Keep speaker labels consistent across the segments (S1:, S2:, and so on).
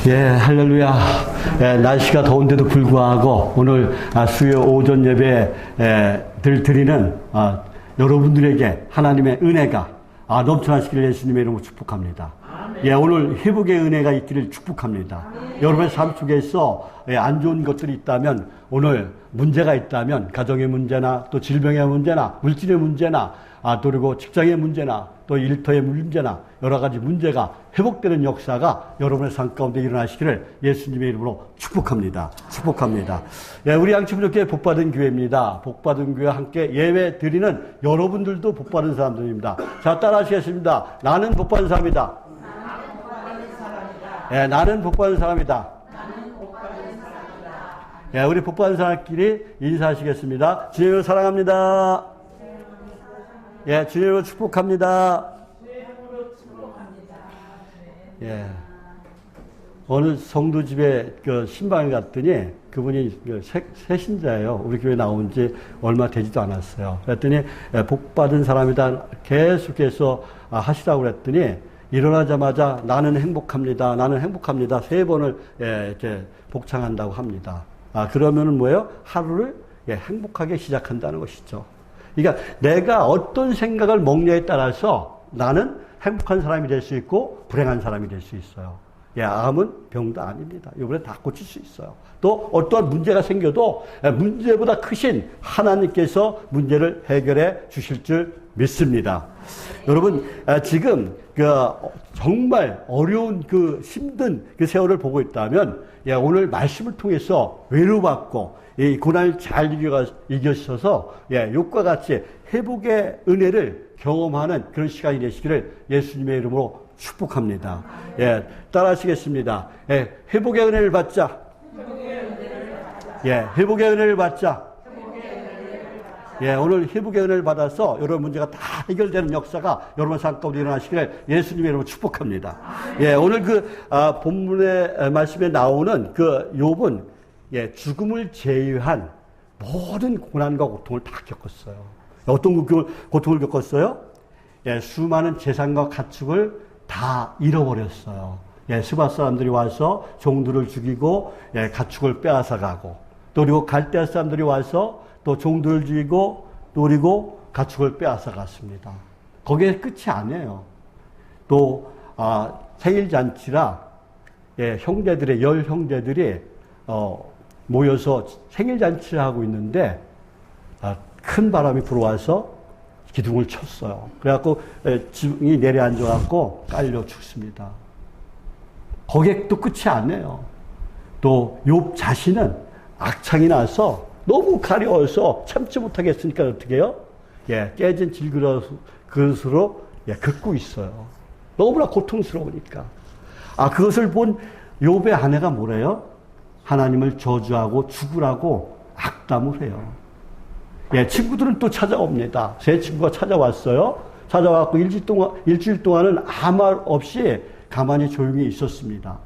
S1: 예, 할렐루야. 예, 날씨가 더운데도 불구하고 오늘 수요 오전 예배를 드리는 여러분들에게 하나님의 은혜가 넘쳐나시기를 예수님의 이름으로 축복합니다. 예, 오늘 회복의 은혜가 있기를 축복합니다. 여러분의 삶 속에서 안 좋은 것들이 있다면, 오늘 문제가 있다면, 가정의 문제나 또 질병의 문제나 물질의 문제나 그리고 직장의 문제나 또 일터의 문제나 여러 가지 문제가 회복되는 역사가 여러분의 삶 가운데 일어나시기를 예수님의 이름으로 축복합니다. 축복합니다. 예, 우리 양치부족교회 복받은 교회입니다. 복받은 교회와 함께 예배 드리는 여러분들도 복받은 사람들입니다. 자, 따라 하시겠습니다. 나는 복받은 사람이다. 예, 나는 복받은 사람이다. 예, 우리 복받은 사람끼리 인사하시겠습니다. 주님을 사랑합니다. 예, 주님으로 축복합니다. 예. 어느 성도 집에 신방에 갔더니 그분이 새신자예요. 우리 교회 나온 지 얼마 되지도 않았어요. 그랬더니 복받은 사람이다 계속해서 하시라고 그랬더니 일어나자마자 나는 행복합니다. 나는 행복합니다. 3번을 이렇게 복창한다고 합니다. 그러면은 뭐예요? 하루를 행복하게 시작한다는 것이죠. 그러니까 내가 어떤 생각을 먹냐에 따라서 나는 행복한 사람이 될 수 있고 불행한 사람이 될 수 있어요. 예, 암은 병도 아닙니다. 이번에 다 고칠 수 있어요. 또 어떠한 문제가 생겨도 문제보다 크신 하나님께서 문제를 해결해 주실 줄 믿습니다. 여러분, 지금 정말 어려운 힘든 세월을 보고 있다면, 오늘 말씀을 통해서 외로워받고 이 고난을 잘 이겨셔서 욕과 같이 회복의 은혜를 경험하는 그런 시간이 되시기를 예수님의 이름으로 축복합니다. 예, 따라 하시겠습니다. 예, 회복의 은혜를 받자. 예, 회복의 은혜를 받자. 예, 오늘 회복의 은혜를 받아서 여러 문제가 다 해결되는 역사가 여러분 삶 가운데 일어나시기를 예수님의 이름으로 축복합니다. 예, 오늘 본문의 말씀에 나오는 욥은 죽음을 제외한 모든 고난과 고통을 다 겪었어요. 어떤 고통을 겪었어요? 수많은 재산과 가축을 다 잃어버렸어요. 스바 사람들이 와서 종들을 죽이고 가축을 빼앗아가고, 또 그리고 갈대아 사람들이 와서 또 종들을 죽이고 노리고 가축을 빼앗아갔습니다. 거기에 끝이 아니에요. 또 생일잔치라 형제들의 10형제들이 모여서 생일잔치를 하고 있는데 큰 바람이 불어와서 기둥을 쳤어요. 그래갖고 지붕이 내려앉아갖고 깔려 죽습니다. 거기에 또 끝이 아니에요. 또 욥 자신은 악창이 나서 너무 가려워서 참지 못하겠으니까 어떻게 해요? 깨진 질그릇으로 긋고 있어요. 너무나 고통스러우니까. 그것을 본 욥의 아내가 뭐래요? 하나님을 저주하고 죽으라고 악담을 해요. 친구들은 또 찾아옵니다. 세 친구가 찾아왔어요. 찾아와서 일주일 동안은 아무 말 없이 가만히 조용히 있었습니다.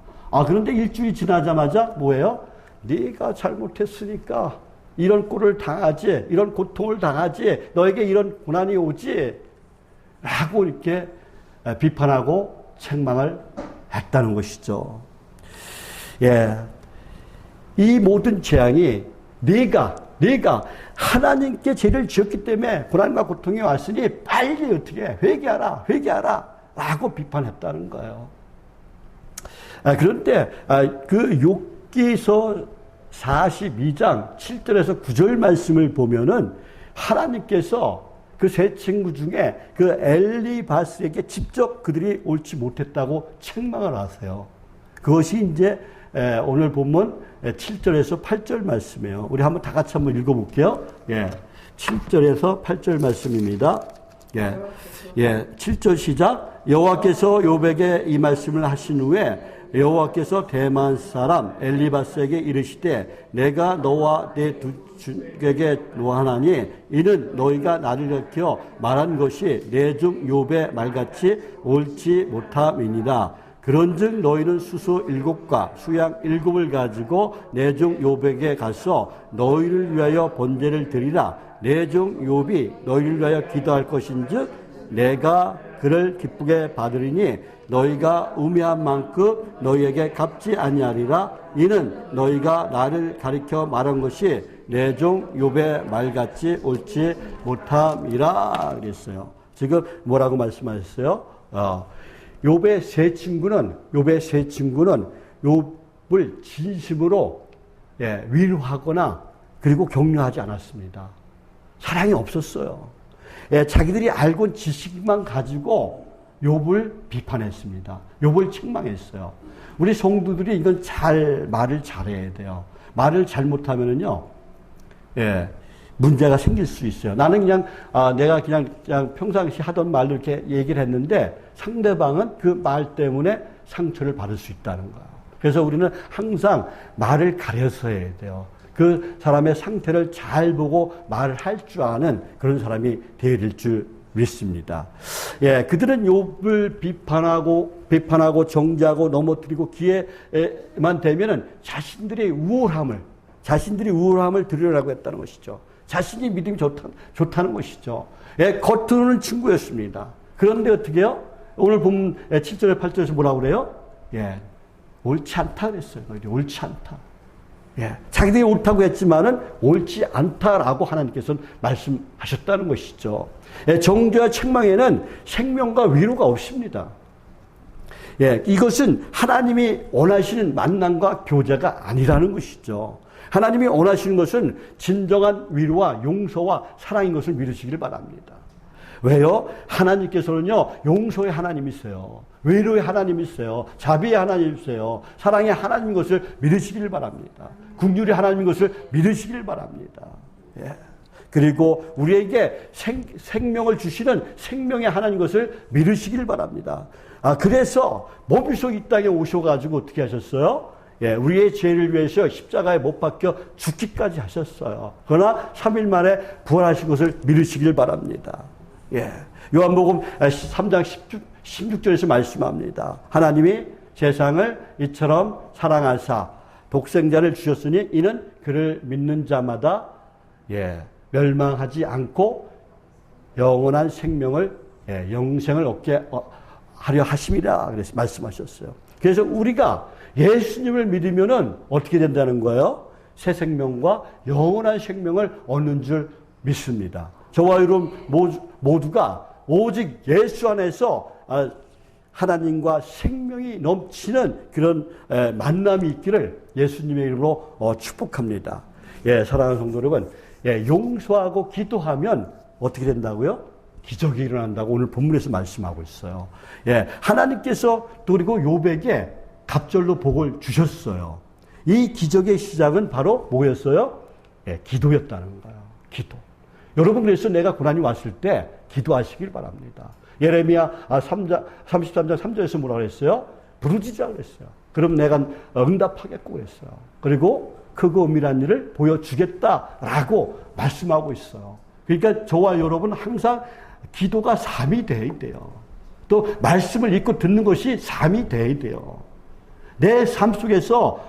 S1: 그런데 일주일이 지나자마자 뭐예요? 네가 잘못했으니까 이런 꼴을 당하지, 이런 고통을 당하지, 너에게 이런 고난이 오지 라고 이렇게 비판하고 책망을 했다는 것이죠. 이 모든 재앙이 네가 하나님께 죄를 지었기 때문에 고난과 고통이 왔으니 빨리 어떻게 회개하라 라고 비판했다는 거예요. 그런데 욥기서 42장 7절에서 9절 말씀을 보면은 하나님께서 그 세 친구 중에 엘리바스에게 직접 그들이 옳지 못했다고 책망을 하세요. 그것이 이제 오늘 본문 7절에서 8절 말씀이에요. 우리 한번 다 같이 한번 읽어볼게요. 7절에서 8절 말씀입니다. 7절 시작. 여호와께서 욥에게 이 말씀을 하신 후에 여호와께서 대만 사람 엘리바스에게 이르시되 내가 너와 내 두 주에게 노하나니 이는 너희가 나를 일으켜 말한 것이 내 종 욥의 말같이 옳지 못함이니라. 그런즉 너희는 수소 7과 수양 7을 가지고 내 종 욥에게 가서 너희를 위하여 번제를 드리라. 내 종 욥이 너희를 위하여 기도할 것인즉 내가 그를 기쁘게 받으리니 너희가 우매한 만큼 너희에게 갚지 아니하리라. 이는 너희가 나를 가리켜 말한 것이 내 종 욥의 말같이 옳지 못함이라 그랬어요. 지금 뭐라고 말씀하셨어요? 욥의 세 친구는 욥을 진심으로 위로하거나 그리고 격려하지 않았습니다. 사랑이 없었어요. 자기들이 알고 온 지식만 가지고 욥을 비판했습니다. 욥을 책망했어요. 우리 성도들이 이건 말을 잘해야 돼요. 말을 잘못하면은요, 문제가 생길 수 있어요. 나는 그냥, 내가 그냥 평상시 하던 말로 이렇게 얘기를 했는데 상대방은 그 말 때문에 상처를 받을 수 있다는 거예요. 그래서 우리는 항상 말을 가려서 해야 돼요. 그 사람의 상태를 잘 보고 말을 할 줄 아는 그런 사람이 되어야 될 줄 믿습니다. 그들은 욥을 비판하고 정죄하고 넘어뜨리고 기회만 되면은 자신들의 우월함을 드러내라고 했다는 것이죠. 자신이 믿음이 좋다는 것이죠. 겉으로는 친구였습니다. 그런데 어떻게 해요? 오늘 보면 7절에 8절에서 뭐라고 그래요? 옳지 않다 그랬어요. 옳지 않다. 자기들이 옳다고 했지만은 옳지 않다라고 하나님께서는 말씀하셨다는 것이죠. 정죄와 책망에는 생명과 위로가 없습니다. 이것은 하나님이 원하시는 만남과 교제가 아니라는 것이죠. 하나님이 원하시는 것은 진정한 위로와 용서와 사랑인 것을 믿으시길 바랍니다. 왜요? 하나님께서는요, 용서의 하나님이세요. 위로의 하나님이세요. 자비의 하나님이세요. 사랑의 하나님인 것을 믿으시길 바랍니다. 긍휼의 하나님인 것을 믿으시길 바랍니다. 그리고 우리에게 생명을 주시는 생명의 하나님인 것을 믿으시길 바랍니다. 그래서 몸이 속 이 땅에 오셔가지고 어떻게 하셨어요? 우리의 죄를 위해서 십자가에 못 박혀 죽기까지 하셨어요. 그러나 3일 만에 부활하신 것을 믿으시길 바랍니다. 요한복음 3장 16절에서 말씀합니다. 하나님이 세상을 이처럼 사랑하사 독생자를 주셨으니 이는 그를 믿는 자마다 멸망하지 않고 영원한 생명을 영생을 얻게 하려 하심이라 그래서 말씀하셨어요. 그래서 우리가 예수님을 믿으면은 어떻게 된다는 거예요? 새 생명과 영원한 생명을 얻는 줄 믿습니다. 저와 여러분 모두가 오직 예수 안에서 하나님과 생명이 넘치는 그런 만남이 있기를 예수님의 이름으로 축복합니다. 사랑하는 성도 여러분, 용서하고 기도하면 어떻게 된다고요? 기적이 일어난다고 오늘 본문에서 말씀하고 있어요. 하나님께서 또 그리고 욥에게 갑절로 복을 주셨어요. 이 기적의 시작은 바로 뭐였어요? 기도였다는 거예요. 기도. 여러분, 그래서 내가 고난이 왔을 때 기도하시길 바랍니다. 예레미야 33장 3절에서 뭐라고 했어요? 부르짖으라 그랬어요. 그럼 내가 응답하겠고 그랬어요. 그리고 크고 은밀한 일을 보여주겠다라고 말씀하고 있어요. 그러니까 저와 여러분 항상 기도가 삶이 돼야 돼요. 또 말씀을 읽고 듣는 것이 삶이 돼야 돼요. 내 삶 속에서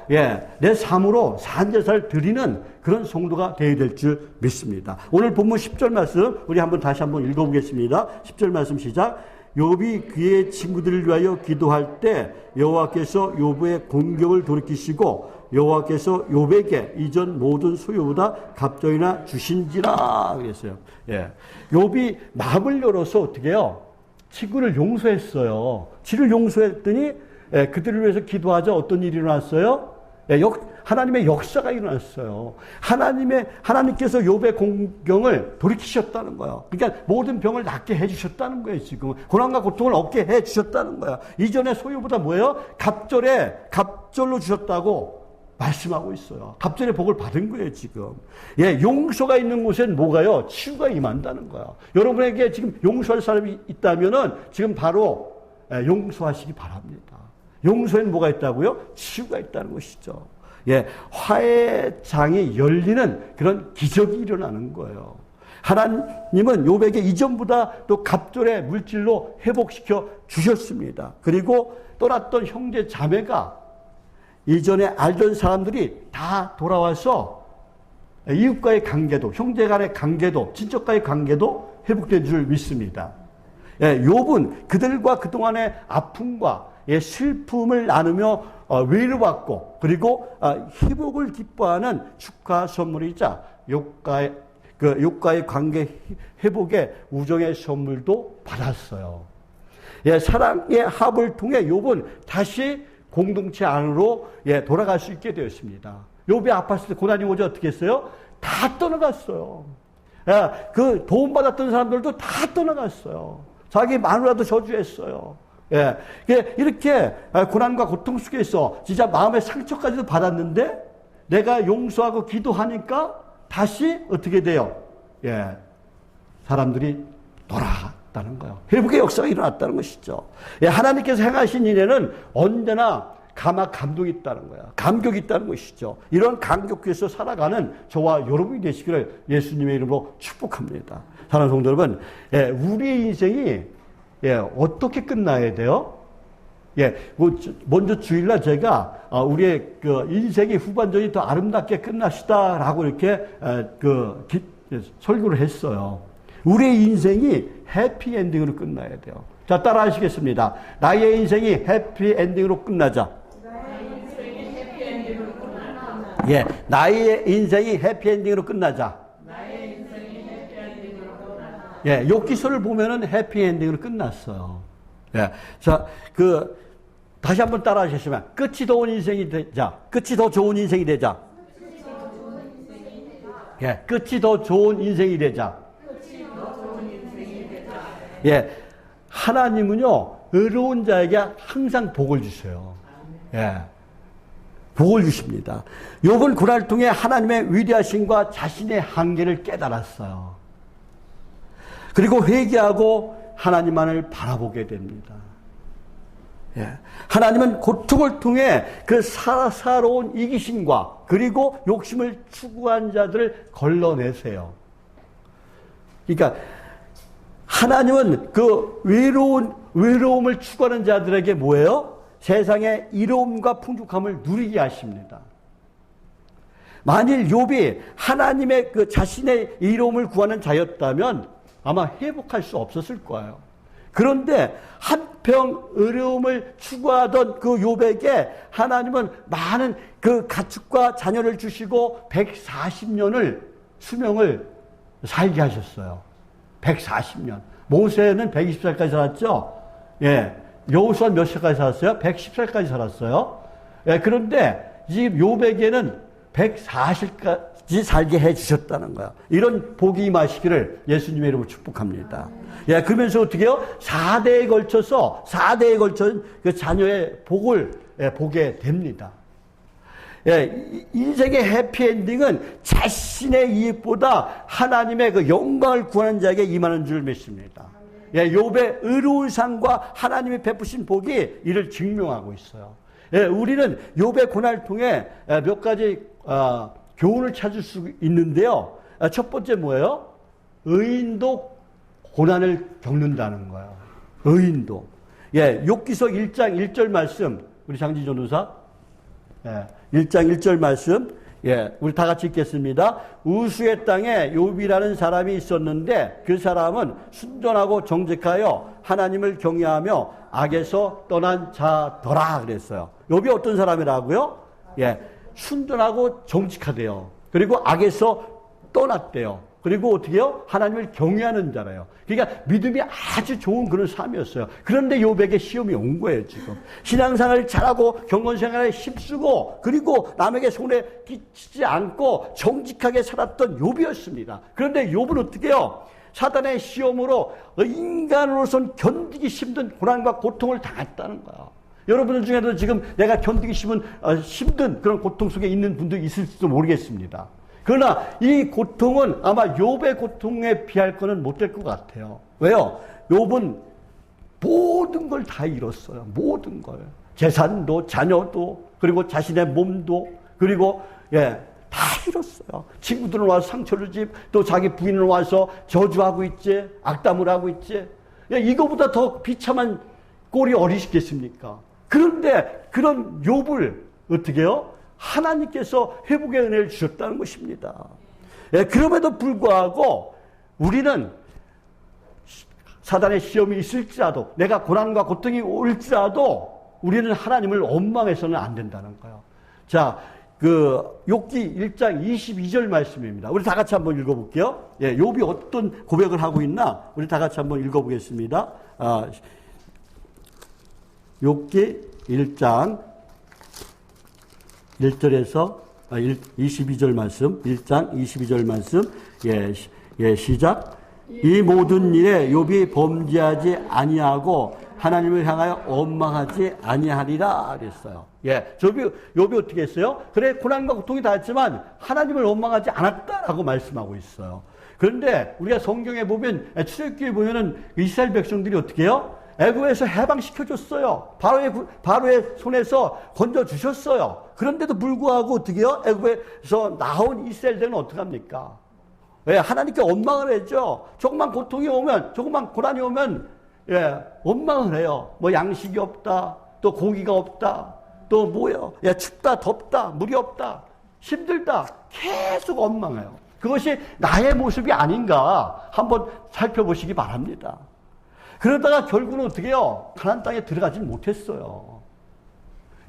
S1: 내 삶으로 산제사를 드리는 그런 성도가 되어야 될 줄 믿습니다. 오늘 본문 10절 말씀 우리 다시 한번 읽어보겠습니다. 10절 말씀 시작. 욥이 그의 친구들을 위하여 기도할 때 여호와께서 욥의 공격을 돌이키시고 여호와께서 욥에게 이전 모든 소유보다 갑절이나 주신지라 그랬어요. 욥이 마음을 열어서 어떻게 해요? 친구를 용서했어요. 친구를 용서했더니 그들을 위해서 기도하자 어떤 일이 일어났어요? 하나님의 역사가 일어났어요. 하나님께서 욥의 공경을 돌이키셨다는 거예요. 그러니까 모든 병을 낫게 해주셨다는 거예요. 지금 고난과 고통을 얻게 해주셨다는 거예요. 이전의 소유보다 뭐예요? 갑절로 주셨다고 말씀하고 있어요. 갑절의 복을 받은 거예요, 지금. 용서가 있는 곳엔 뭐가요? 치유가 임한다는 거예요. 여러분에게 지금 용서할 사람이 있다면은 지금 바로 용서하시기 바랍니다. 용서에는 뭐가 있다고요? 치유가 있다는 것이죠. 화해장이 열리는 그런 기적이 일어나는 거예요. 하나님은 욥에게 이전보다 또 갑절의 물질로 회복시켜 주셨습니다. 그리고 떠났던 형제 자매가 이전에 알던 사람들이 다 돌아와서 이웃과의 관계도, 형제 간의 관계도, 친척과의 관계도 회복된 줄 믿습니다. 욥은 그들과 그동안의 아픔과 슬픔을 나누며 위로받고 그리고 회복을 기뻐하는 축하 선물이자 욥과의 관계 회복의 우정의 선물도 받았어요. 사랑의 합을 통해 욥은 다시 공동체 안으로 돌아갈 수 있게 되었습니다. 욥이 아팠을 때 고난이 오지 어떻게 했어요? 다 떠나갔어요. 그 도움받았던 사람들도 다 떠나갔어요. 자기 마누라도 저주했어요. 이렇게 고난과 고통 속에서 진짜 마음의 상처까지도 받았는데 내가 용서하고 기도하니까 다시 어떻게 돼요? 사람들이 돌아갔다는 거예요. 회복의 역사가 일어났다는 것이죠. 하나님께서 행하신 일에는 언제나 감동이 있다는 거야. 감격이 있다는 것이죠. 이런 감격 속에서 살아가는 저와 여러분이 되시기를 예수님의 이름으로 축복합니다. 사랑하는 성도 여러분, 우리의 인생이 어떻게 끝나야 돼요? 먼저 주일날 제가 우리의 그 인생의 후반전이 더 아름답게 끝나시다라고 이렇게 설교를 했어요. 우리의 인생이 해피엔딩으로 끝나야 돼요. 자, 따라 하시겠습니다. 나의 인생이 해피엔딩으로 끝나자. 나의 인생이 해피엔딩으로 끝나자. 욥기서를 보면은 해피엔딩으로 끝났어요. 자, 다시 한번 따라 하시겠습니다. 끝이 더 좋은 인생이 되자. 끝이 더 좋은 인생이 되자. 끝이 더 좋은 인생이 되자. 하나님은요, 의로운 자에게 항상 복을 주세요. 복을 주십니다. 욥은 고난을 통해 하나님의 위대하심과 자신의 한계를 깨달았어요. 그리고 회개하고 하나님만을 바라보게 됩니다. 하나님은 고통을 통해 그 사사로운 이기심과 그리고 욕심을 추구한 자들을 걸러내세요. 그러니까 하나님은 그 외로움을 추구하는 자들에게 뭐예요? 세상의 이로움과 풍족함을 누리게 하십니다. 만일 욥이 하나님의 그 자신의 이로움을 구하는 자였다면 아마 회복할 수 없었을 거예요. 그런데 한평 어려움을 추구하던 그 욥에게 하나님은 많은 그 가축과 자녀를 주시고 140년을 수명을 살게 하셨어요. 140년. 모세는 120살까지 살았죠. 여호수아는 몇 살까지 살았어요? 110살까지 살았어요. 그런데 지금 욥에게는 140까지 살게 해주셨다는 거야. 이런 복이 임하시기를 예수님의 이름으로 축복합니다. 그러면서 어떻게 해요? 4대에 걸쳐 그 자녀의 복을 보게 됩니다. 인생의 해피엔딩은 자신의 이익보다 하나님의 그 영광을 구하는 자에게 임하는 줄 믿습니다. 욥의 의로운 삶과 하나님이 베푸신 복이 이를 증명하고 있어요. 우리는 욥의 고난을 통해 몇 가지 교훈을 찾을 수 있는데요. 첫 번째 뭐예요? 의인도 고난을 겪는다는 거예요. 의인도. 욥기서 1장 1절 말씀, 우리 장지 전도사 1장 1절 말씀, 우리 다 같이 읽겠습니다. 우수의 땅에 욥이라는 사람이 있었는데 그 사람은 순전하고 정직하여 하나님을 경외하며 악에서 떠난 자더라 그랬어요. 욥이 어떤 사람이라고요? 순전하고 정직하대요. 그리고 악에서 떠났대요. 그리고 어떻게 해요? 하나님을 경외하는 자래요. 그러니까 믿음이 아주 좋은 그런 삶이었어요. 그런데 욥에게 시험이 온 거예요, 지금. 신앙생활을 잘하고 경건생활에 힘쓰고 그리고 남에게 손해 끼치지 않고 정직하게 살았던 욥이었습니다. 그런데 욥은 어떻게 해요? 사단의 시험으로 인간으로서는 견디기 힘든 고난과 고통을 당했다는 거야. 여러분들 중에도 지금 내가 견디기 힘든 그런 고통 속에 있는 분들이 있을지도 모르겠습니다. 그러나 이 고통은 아마 욥의 고통에 비할 거는 못 될 것 같아요. 왜요? 욥은 모든 걸 다 잃었어요. 모든 걸. 재산도 자녀도 그리고 자신의 몸도 그리고 다 잃었어요. 친구들은 와서 상처를 주지 또 자기 부인은 와서 저주하고 있지 악담을 하고 있지. 이거보다 더 비참한 꼴이 어디 있겠습니까? 그런데 그런 욥을 어떻게 해요? 하나님께서 회복의 은혜를 주셨다는 것입니다. 그럼에도 불구하고 우리는 사단의 시험이 있을지라도, 내가 고난과 고통이 올지라도 우리는 하나님을 원망해서는 안 된다는 거예요. 자, 욥기 1장 22절 말씀입니다. 우리 다 같이 한번 읽어볼게요. 예, 욥이 어떤 고백을 하고 있나? 우리 다 같이 한번 읽어보겠습니다. 욥기 1장 1절에서 22절 말씀, 1장 22절 말씀, 시작. 이 모든 일에 욥이 범죄하지 아니하고 하나님을 향하여 원망하지 아니하리라 그랬어요. 욥이 어떻게 했어요? 그래, 고난과 고통이 닿았지만 하나님을 원망하지 않았다라고 말씀하고 있어요. 그런데 우리가 성경에 보면, 출애굽기에 보면은 이스라엘 백성들이 어떻게 해요? 애굽에서 해방시켜줬어요. 바로의 손에서 건져주셨어요. 그런데도 불구하고 어떻게 해요? 애굽에서 나온 이스라엘들은 어떡합니까? 왜? 하나님께 원망을 하죠. 조금만 고통이 오면, 조금만 고난이 오면, 원망을 해요. 뭐 양식이 없다, 또 고기가 없다, 또 뭐요? 춥다, 덥다, 물이 없다, 힘들다. 계속 원망해요. 그것이 나의 모습이 아닌가 한번 살펴보시기 바랍니다. 그러다가 결국은 어떻게 해요? 가나안 땅에 들어가지 못했어요.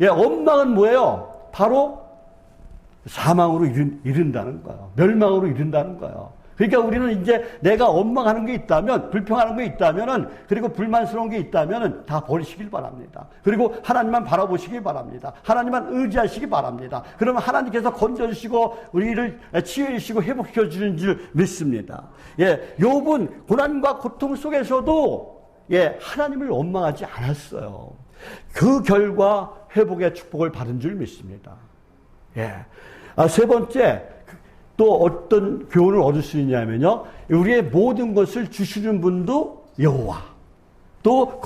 S1: 원망은 뭐예요? 바로 사망으로 이른다는 거예요. 멸망으로 이른다는 거예요. 그러니까 우리는 이제 내가 원망하는 게 있다면, 불평하는 게 있다면은, 그리고 불만스러운 게 있다면은 다 버리시길 바랍니다. 그리고 하나님만 바라보시길 바랍니다. 하나님만 의지하시기 바랍니다. 그러면 하나님께서 건져주시고 우리를 치유해주시고 회복시켜주는 줄 믿습니다. 욥은 고난과 고통 속에서도 하나님을 원망하지 않았어요. 그 결과 회복의 축복을 받은 줄 믿습니다. 세 번째, 또 어떤 교훈을 얻을 수 있냐면요, 우리의 모든 것을 주시는 분도 여호와, 또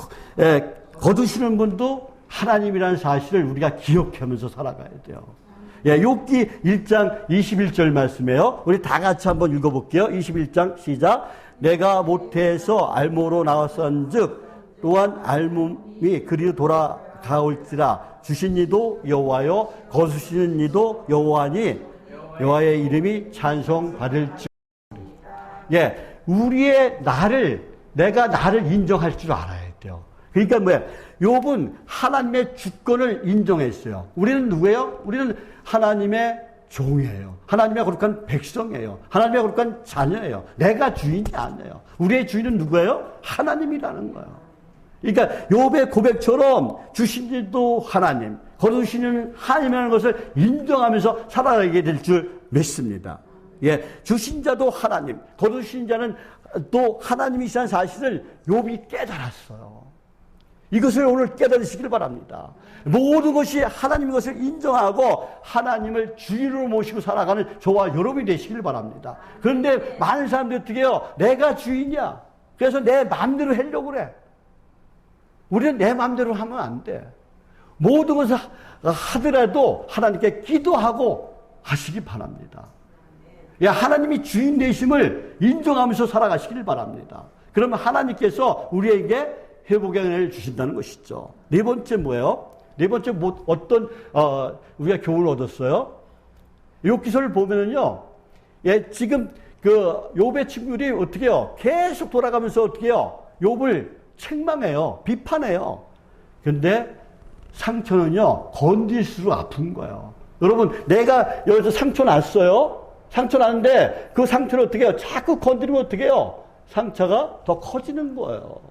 S1: 거두시는 분도 하나님이라는 사실을 우리가 기억하면서 살아가야 돼요. 욥기 1장 21절 말씀이에요. 우리 다 같이 한번 읽어볼게요. 21장 시작. 내가 모태에서 알모로 나왔은즉 또한 알몸이 그리로 돌아가올지라. 주신 이도 여호와요, 거두시는 이도 여호와니 여호와의 이름이 찬송받을지. 우리의 내가 나를 인정할 줄 알아야 돼요. 그러니까 뭐야? 욥은 하나님의 주권을 인정했어요. 우리는 누구예요? 우리는 하나님의 종이에요. 하나님의 거룩한 백성이에요. 하나님의 거룩한 자녀예요. 내가 주인이 아니에요. 우리의 주인은 누구예요? 하나님이라는 거예요. 그러니까 욥의 고백처럼 주신 이도 하나님, 거두시는 하나님이라는 것을 인정하면서 살아가게 될 줄 믿습니다. 주신 자도 하나님, 거두신 자는 또 하나님이시라는 사실을 욥이 깨달았어요. 이것을 오늘 깨달으시길 바랍니다. 모든 것이 하나님인 것을 인정하고 하나님을 주인으로 모시고 살아가는 저와 여러분이 되시길 바랍니다. 그런데 많은 사람들이 어떻게 해요? 내가 주인이야. 그래서 내 마음대로 하려고 그래. 우리는 내 마음대로 하면 안 돼. 모든 것을 하더라도 하나님께 기도하고 하시기 바랍니다. 하나님이 주인 되심을 인정하면서 살아가시길 바랍니다. 그러면 하나님께서 우리에게 회복의 은혜를 주신다는 것이죠. 네 번째 뭐예요? 네 번째 어떤 우리가 교훈을 얻었어요? 욥기서를 보면은요, 지금 욥의 친구들이 어떻게 해요? 계속 돌아가면서 어떻게 해요? 욥을 책망해요, 비판해요. 근데 상처는요, 건질수록 아픈 거예요. 여러분, 내가 여기서 상처 났어요. 상처 났는데 그 상처를 어떻게 해요? 자꾸 건드리면 어떻게 해요? 상처가 더 커지는 거예요.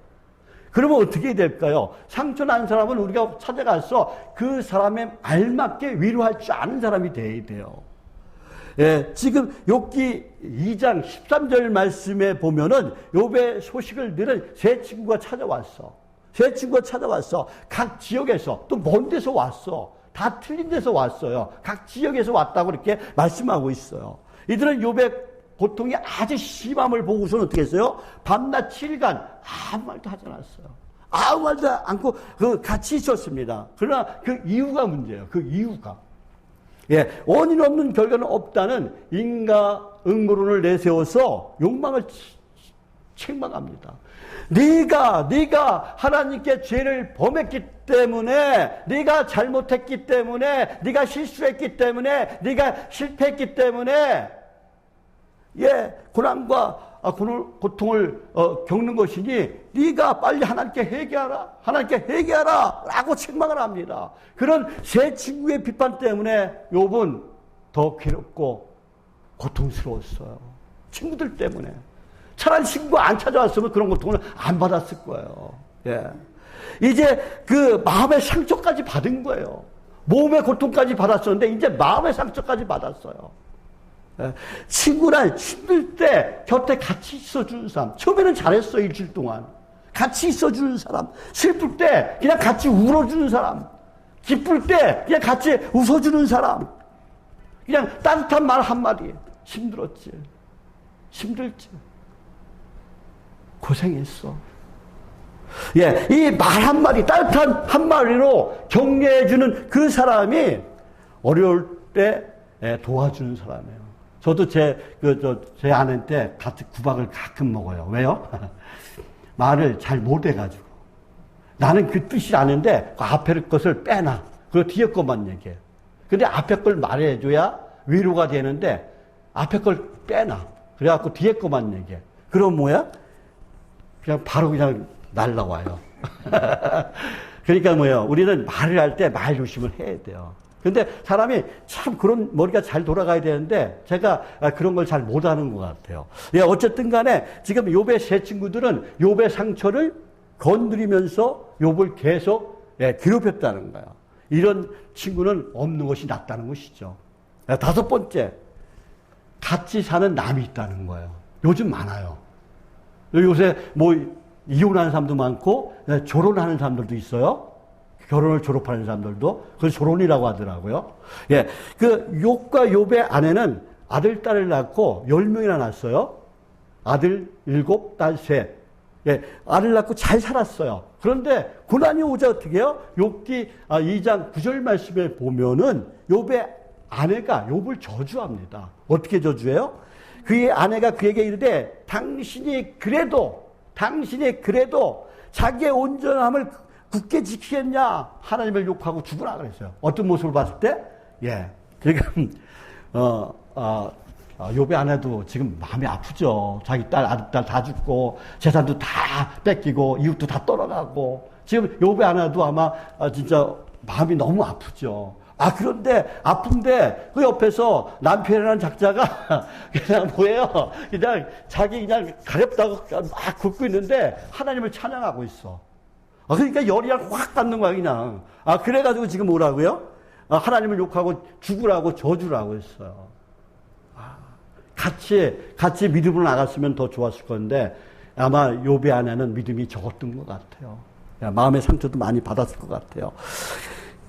S1: 그러면 어떻게 될까요? 상처 난 사람은 우리가 찾아가서 그 사람에 알맞게 위로할 줄 아는 사람이 돼야 돼요. 지금 욥기 2장 13절 말씀에 보면은 욥의 소식을 들은 세 친구가 찾아왔어. 세 친구가 찾아왔어. 각 지역에서, 또 먼 데서 왔어. 다 틀린 데서 왔어요. 각 지역에서 왔다고 이렇게 말씀하고 있어요. 이들은 욥의 고통이 아주 심함을 보고서는 어떻게 했어요? 밤낮 7일간 아무 말도 하지 않았어요. 아무 말도 않고 같이 있었습니다. 그러나 그 이유가 문제예요. 그 이유가. 원인 없는 결과는 없다는 인과 응고론을 내세워서 욕망을 책망합니다. 네가 하나님께 죄를 범했기 때문에, 네가 잘못했기 때문에, 네가 실수했기 때문에, 네가 실패했기 때문에 고난과 고통을 겪는 것이니 네가 빨리 하나님께 회개하라. 하나님께 회개하라. 라고 책망을 합니다. 그런 세 친구의 비판 때문에 욥은 더 괴롭고 고통스러웠어요. 친구들 때문에. 차라리 친구가 안 찾아왔으면 그런 고통을 안 받았을 거예요. 예. 이제 그 마음의 상처까지 받은 거예요. 몸의 고통까지 받았었는데 이제 마음의 상처까지 받았어요. 친구랑 힘들 때 곁에 같이 있어주는 사람. 처음에는 잘했어, 일주일 동안. 같이 있어주는 사람. 슬플 때 그냥 같이 울어주는 사람. 기쁠 때 그냥 같이 웃어주는 사람. 그냥 따뜻한 말 한마디. 힘들었지. 힘들지. 고생했어. 예, 이 말 한마디, 따뜻한 한마디로 격려해주는 그 사람이 어려울 때 도와주는 사람이에요. 저도 제 아내한테 같이 구박을 가끔 먹어요. 왜요? 말을 잘 못해가지고. 나는 그 뜻이 아는데, 그 앞에 것을 빼놔. 그리고 뒤에 것만 얘기해. 근데 앞에 걸 말해줘야 위로가 되는데, 앞에 걸 빼놔. 그래갖고 뒤에 것만 얘기해. 그럼 뭐야? 그냥 바로 그냥 날라와요. 그러니까 뭐예요? 우리는 말을 할 때 말 조심을 해야 돼요. 근데 사람이 참 그런 머리가 잘 돌아가야 되는데 제가 그런 걸 잘 못하는 것 같아요. 예, 어쨌든 간에 지금 욥의 세 친구들은 욥의 상처를 건드리면서 욥을 계속 괴롭혔다는 거예요. 이런 친구는 없는 것이 낫다는 것이죠. 다섯 번째, 같이 사는 남이 있다는 거예요. 요즘 많아요. 요새 뭐 이혼하는 사람도 많고 결혼하는 사람들도 있어요. 결혼을 졸업하는 사람들도 그걸 결혼이라고 하더라고요. 예, 그 욥과 욥의 아내는 아들, 딸을 낳고 10명이나 낳았어요. 아들 7, 딸 3. 예, 아들 낳고 잘 살았어요. 그런데 고난이 오자 어떻게 해요? 욥기 2장 9절 말씀에 보면은 욥의 아내가 욥을 저주합니다. 어떻게 저주해요? 그의 아내가 그에게 이르되 당신이 그래도 자기의 온전함을 굳게 지키겠냐? 하나님을 욕하고 죽으라 그랬어요. 어떤 모습을 봤을 때? 예. 지금, 욥의 아내도 지금 마음이 아프죠. 자기 딸, 아들, 딸 다 죽고, 재산도 다 뺏기고, 이웃도 다 떠나가고. 지금 욥의 아내도 아마 진짜 마음이 너무 아프죠. 그런데, 아픈데, 그 옆에서 남편이라는 작자가 그냥 뭐예요? 그냥 자기 그냥 가렵다고 막 굽고 있는데, 하나님을 찬양하고 있어. 그러니까 열이 확 받는 거야, 그냥. 그래가지고 지금 뭐라고요? 하나님을 욕하고 죽으라고 저주라고 했어요. 같이 믿음으로 나갔으면 더 좋았을 건데, 아마 욥의 아내는 믿음이 적었던 것 같아요. 마음의 상처도 많이 받았을 것 같아요.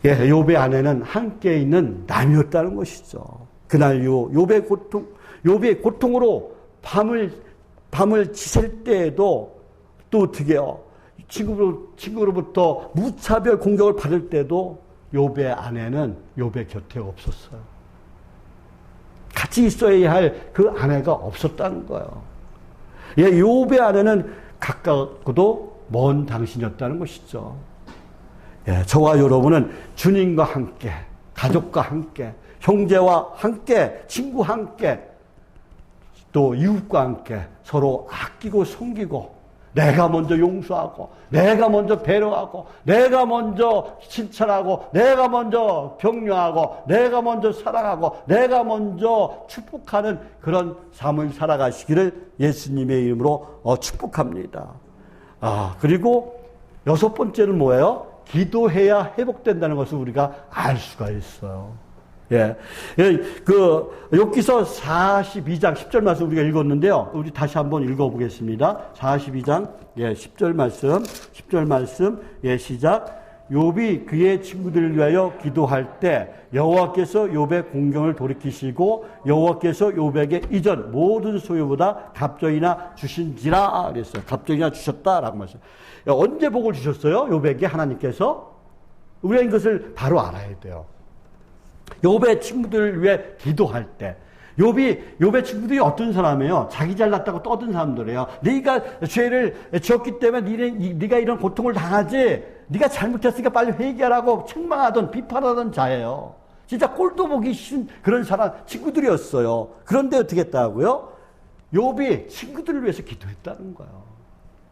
S1: 예, 욥의 아내는 함께 있는 남이었다는 것이죠. 그날 욥의 고통으로 밤을 지샐 때에도 또 어떻게 해요? 친구로부터 무차별 공격을 받을 때도 욥의 아내는 욥의 곁에 없었어요. 같이 있어야 할 그 아내가 없었다는 거예요. 예, 욥의 아내는 가깝고도 먼 당신이었다는 것이죠. 예, 저와 여러분은 주님과 함께, 가족과 함께, 형제와 함께, 친구와 함께, 또 이웃과 함께 서로 아끼고 섬기고, 내가 먼저 용서하고, 내가 먼저 배려하고, 내가 먼저 칭찬하고, 내가 먼저 격려하고, 내가 먼저 사랑하고, 내가 먼저 축복하는 그런 삶을 살아가시기를 예수님의 이름으로 축복합니다. 그리고 여섯 번째는 뭐예요? 기도해야 회복된다는 것을 우리가 알 수가 있어요. 예. 욥기서 42장 10절 말씀 우리가 읽었는데요. 우리 다시 한번 읽어보겠습니다. 42장, 10절 말씀, 시작. 욥이 그의 친구들을 위하여 기도할 때 여호와께서 욥의 공경을 돌이키시고 여호와께서 욥에게 이전 모든 소유보다 갑절이나 주신지라 그랬어요. 갑절이나 주셨다라고 말했어요. 언제 복을 주셨어요? 욥에게 하나님께서? 우리가 이것을 바로 알아야 돼요. 욥의 친구들을 위해 기도할 때 욥의 친구들이 어떤 사람이에요? 자기 잘났다고 떠든 사람들이에요. 네가 죄를 지었기 때문에 네가 이런 고통을 당하지, 네가 잘못했으니까 빨리 회개하라고 책망하던 비판하던 자예요. 진짜 꼴도 보기 싫은 그런 사람 친구들이었어요. 그런데 어떻게 했다고요? 욥이 친구들을 위해서 기도했다는 거예요.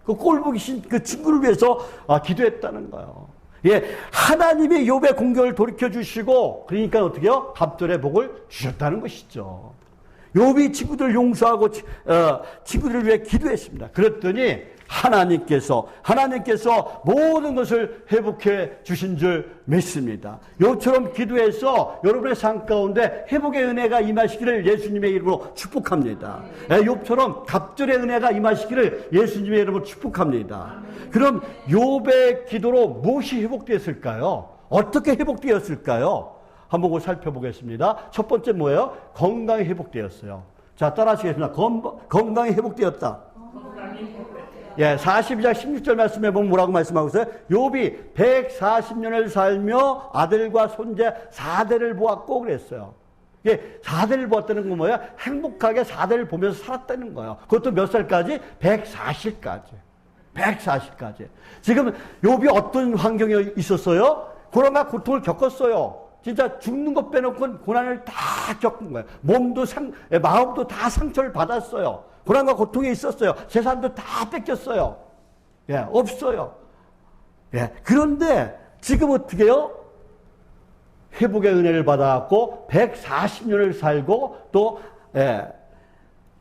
S1: 그 꼴보기 싫은 그 친구를 위해서 기도했다는 거예요. 예, 하나님이 욥의 공경을 돌이켜 주시고, 그러니까 어떻게요? 갑절의 복을 주셨다는 것이죠. 욥이 친구들을 용서하고 친구들을 위해 기도했습니다. 그랬더니 하나님께서 모든 것을 회복해 주신 줄 믿습니다. 욥처럼 기도해서 여러분의 삶 가운데 회복의 은혜가 임하시기를 예수님의 이름으로 축복합니다. 욥처럼 갑절의 은혜가 임하시기를 예수님의 이름으로 축복합니다. 그럼 욥의 기도로 무엇이 회복되었을까요? 어떻게 회복되었을까요? 한번 그걸 살펴보겠습니다. 첫 번째 뭐예요? 건강이 회복되었어요. 자, 따라하시겠습니다. 건강이 회복되었다. 예, 42장 16절 말씀에 보면 뭐라고 말씀하고 있어요? 욥이 140년을 살며 아들과 손자 4대를 보았고 그랬어요. 예, 4대를 보았다는 건 뭐예요? 행복하게 4대를 보면서 살았다는 거예요. 그것도 몇 살까지? 140까지. 140까지. 지금 욥이 어떤 환경에 있었어요? 고난과 고통을 겪었어요. 진짜 죽는 것 빼놓고 고난을 다 겪은 거예요. 몸도 마음도 다 상처를 받았어요. 고난과 고통이 있었어요. 재산도 다 뺏겼어요. 예, 없어요. 예, 그런데 지금 어떻게 해요? 회복의 은혜를 받아갖고 140년을 살고 또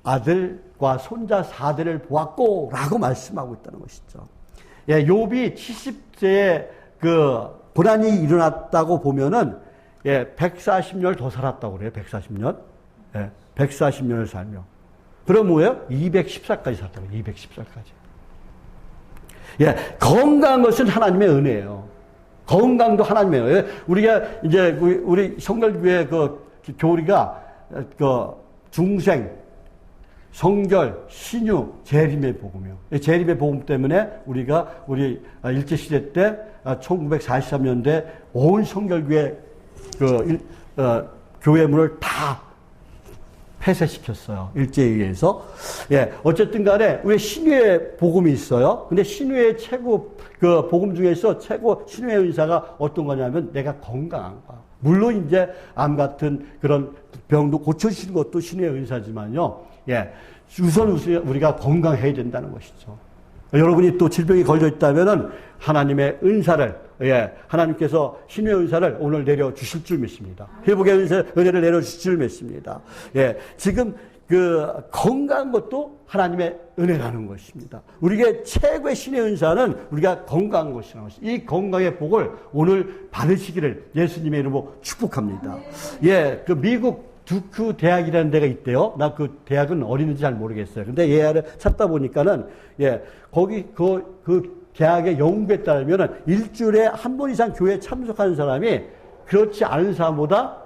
S1: 아들과 손자 4대를 보았고 라고 말씀하고 있다는 것이죠. 예, 욥이 70세에 그 고난이 일어났다고 보면은 140년을 더 살았다고 그래요. 140년. 140년을 살며. 그럼 뭐예요? 210살까지 살았다고. 210살까지. 예, 건강한 것은 하나님의 은혜예요. 건강도 하나님의 은혜예요. 우리가 이제 우리 성결교회 그 교리가 그 중생, 성결, 신유, 재림의 복음이요. 재림의 복음 때문에 우리 일제시대 때 1943년대 온 성결교회 교회 문을 다 폐쇄시켰어요. 일제에 의해서. 예, 어쨌든 간에 왜 신유의 복음이 있어요? 근데 신유의 최고 그 복음 중에서 최고 신유의 은사가 어떤 거냐면 내가 건강한 거야. 물론 이제 암 같은 그런 병도 고쳐주시는 것도 신유의 은사지만요. 예, 우선 우리가 건강해야 된다는 것이죠. 여러분이 또 질병이 걸려 있다면은 하나님의 은사를 하나님께서 신의 은사를 오늘 내려 주실 줄 믿습니다. 회복의 은혜를 내려 주실 줄 믿습니다. 예, 지금 그 건강한 것도 하나님의 은혜라는 것입니다. 우리에게 최고의 신의 은사는 우리가 건강한 것이라는 것입니다. 이 건강의 복을 오늘 받으시기를 예수님의 이름으로 축복합니다. 예, 그 미국 두크 대학이라는 데가 있대요. 나 그 대학은 어디는지 잘 모르겠어요. 근데 얘를 찾다 보니까는 거기 그 대학의 연구에 따르면은 일주일에 한 번 이상 교회에 참석하는 사람이 그렇지 않은 사람보다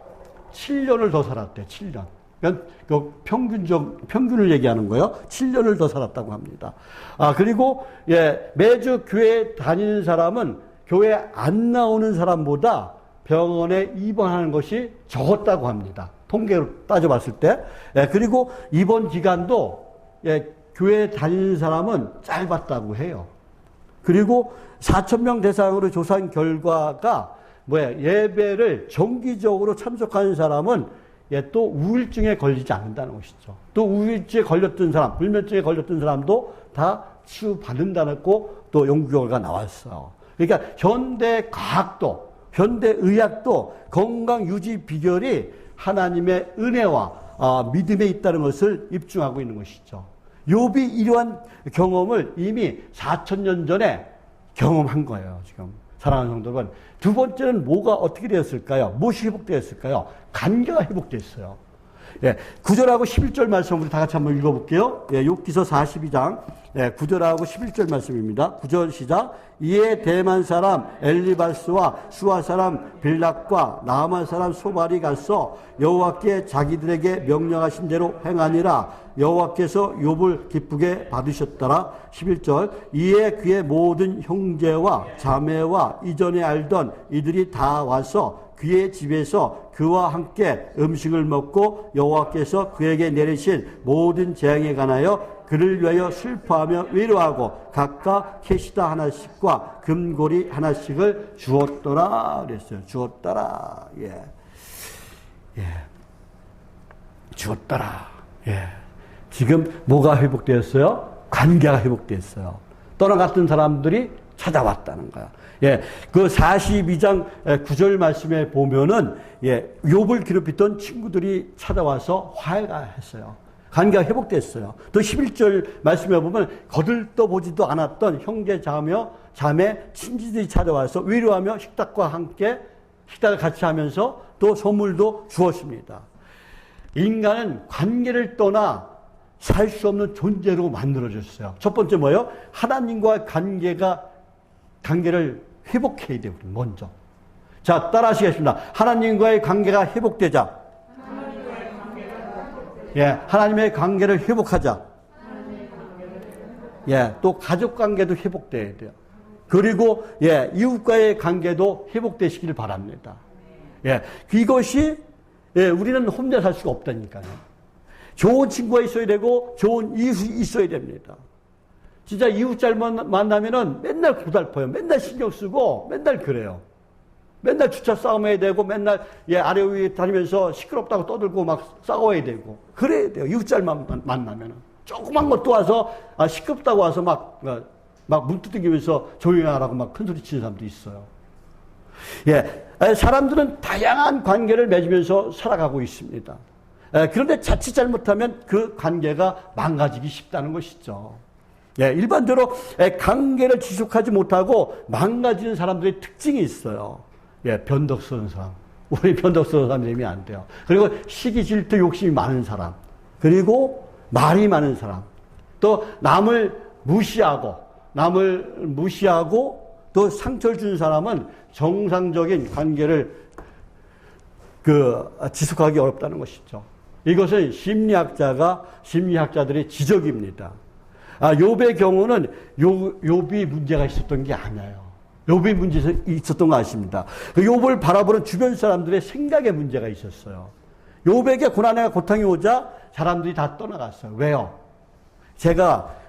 S1: 7년을 더 살았대. 7년. 그러니까 그 평균을 얘기하는 거예요. 7년을 더 살았다고 합니다. 그리고 매주 교회 다니는 사람은 교회 안 나오는 사람보다 병원에 입원하는 것이 적었다고 합니다. 통계로 따져봤을 때. 그리고 입원 기간도 교회 다니는 사람은 짧았다고 해요. 그리고 4,000명 대상으로 조사한 결과가 예배를 정기적으로 참석하는 사람은 또 우울증에 걸리지 않는다는 것이죠. 또 우울증에 걸렸던 사람, 불면증에 걸렸던 사람도 다 치유받는다는 또 연구 결과가 나왔어요. 그러니까 현대 과학도, 현대 의학도 건강 유지 비결이 하나님의 은혜와 믿음에 있다는 것을 입증하고 있는 것이죠. 욥이 이러한 경험을 이미 4,000년 전에 경험한 거예요, 지금. 사랑하는 성도 여러분. 두 번째는 뭐가 어떻게 되었을까요? 무엇이 회복되었을까요? 관계가 회복됐어요. 9절하고 11절 말씀 우리 다 같이 한번 읽어볼게요. 욥기서 42장 9절하고 11절 말씀입니다. 9절 시작. 이에 대만 사람 엘리바스와 수아 사람 빌락과 나아만 사람 소발이 가서 여호와께 자기들에게 명령하신 대로 행하니라. 여호와께서 욥을 기쁘게 받으셨더라. 11절. 이에 그의 모든 형제와 자매와 이전에 알던 이들이 다 와서 그의 집에서 그와 함께 음식을 먹고 여호와께서 그에게 내리신 모든 재앙에 관하여 그를 위하여 슬퍼하며 위로하고 각각 캐시다 하나씩과 금고리 하나씩을 주었더라 그랬어요. 주었더라. 주었더라. 지금 뭐가 회복되었어요? 관계가 회복되었어요. 떠나갔던 사람들이 찾아왔다는 거야. 예, 그 42장 9절 말씀에 보면은, 예, 욥을 괴롭혔던 친구들이 찾아와서 화해가 했어요. 관계가 회복됐어요. 또 11절 말씀에 보면 거들떠보지도 않았던 형제 자매 친지들이 찾아와서 위로하며 식탁을 같이 하면서 또 선물도 주었습니다. 인간은 관계를 떠나 살 수 없는 존재로 만들어졌어요. 첫 번째 뭐예요? 하나님과 관계를 회복해야 돼요. 먼저. 자, 따라하시겠습니다. 하나님과의 관계가 회복되자. 예, 하나님의 관계를 회복하자. 예, 또 가족 관계도 회복돼야 돼요. 그리고 예, 이웃과의 관계도 회복되시길 바랍니다. 예, 이것이 예, 우리는 혼자 살 수가 없다니까요. 좋은 친구가 있어야 되고 좋은 이웃이 있어야 됩니다. 진짜 이웃 잘못 만나면은 맨날 고달퍼요. 맨날 신경 쓰고 맨날 그래요. 맨날 주차 싸움해야 되고 맨날 예, 아래 위에 다니면서 시끄럽다고 떠들고 막 싸워야 되고 그래야 돼요. 이웃 잘못 만나면은 조그만 것도 와서 시끄럽다고 와서 막 문 두들기면서 조용히 하라고 막 큰 소리 치는 사람도 있어요. 예, 사람들은 다양한 관계를 맺으면서 살아가고 있습니다. 그런데 자칫 잘못하면 그 관계가 망가지기 쉽다는 것이죠. 예, 일반적으로 관계를 지속하지 못하고 망가지는 사람들의 특징이 있어요. 예, 변덕스러운 사람. 우리 변덕스러운 사람 되면 안 돼요. 그리고 시기, 질투, 욕심이 많은 사람. 그리고 말이 많은 사람. 또 남을 무시하고 또 상처를 주는 사람은 정상적인 관계를 지속하기 어렵다는 것이죠. 이것은 심리학자들의 지적입니다. 욥의 경우는 욥이 문제가 있었던 게 아니에요. 욥이 문제가 있었던 거 아십니다. 욥을 바라보는 주변 사람들의 생각에 문제가 있었어요. 욥에게 고난과 고통이 오자 사람들이 다 떠나갔어요. 왜요?